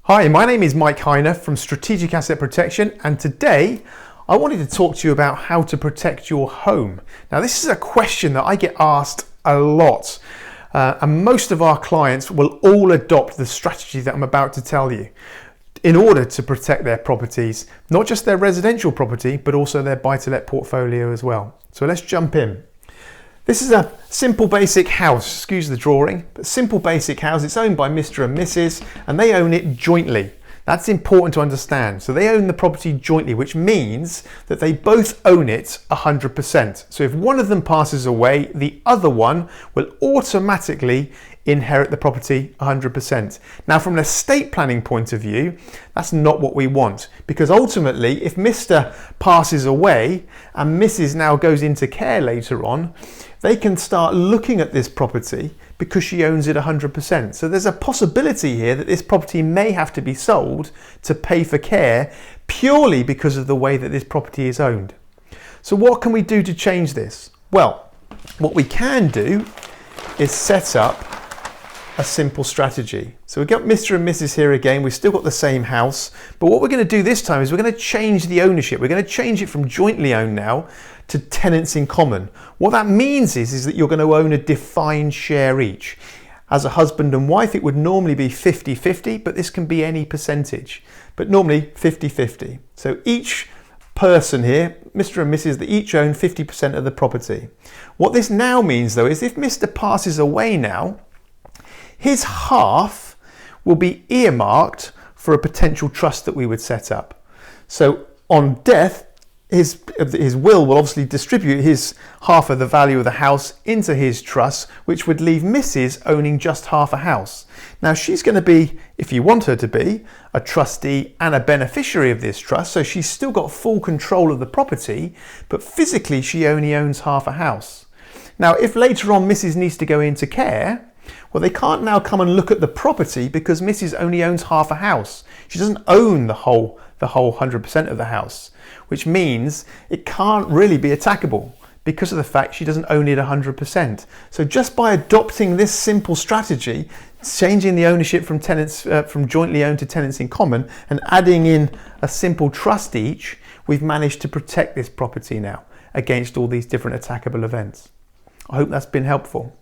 Hi, my name is Mike Heiner from Strategic Asset Protection, and today I wanted to talk to you about how to protect your home. Now, this is a question that I get asked a lot, and most of our clients will all adopt the strategy that I'm about to tell you in order to protect their properties, not just their residential property, but also their buy-to-let portfolio as well. So let's jump in. This is a simple basic house, excuse the drawing, but simple basic house. It's owned by Mr. and Mrs. and they own it jointly. That's important to understand. So they own the property jointly, which means that they both own it 100%. So if one of them passes away, the other one will automatically inherit the property 100%. Now, from an estate planning point of view, that's not what we want, because ultimately, if Mr. passes away and Mrs. now goes into care later on, they can start looking at this property because she owns it 100%. So there's a possibility here that this property may have to be sold to pay for care purely because of the way that this property is owned. So what can we do to change this? Well, what we can do is set up a simple strategy. So we've got Mr. and Mrs. here again. We've still got the same house, but what we're going to do this time is we're going to change the ownership. We're going to change it from jointly owned now to tenants in common. What that means is that you're going to own a defined share each. As a husband and wife, it would normally be 50-50, but this can be any percentage, but normally 50-50. So each person here, Mr. and Mrs., they each own 50% of the property. What this now means though is if Mr. passes away now, his half will be earmarked for a potential trust that we would set up. So on death, his will obviously distribute his half of the value of the house into his trust, which would leave Mrs. owning just half a house. Now she's going to be, if you want her to be, a trustee and a beneficiary of this trust, so she's still got full control of the property, but physically she only owns half a house. Now if later on Mrs. needs to go into care, well, they can't now come and look at the property because Mrs. only owns half a house. She doesn't own the whole 100% of the house, which means it can't really be attackable because of the fact she doesn't own it 100%. So just by adopting this simple strategy, changing the ownership from from jointly owned to tenants in common and adding in a simple trust each, we've managed to protect this property now against all these different attackable events. I hope that's been helpful.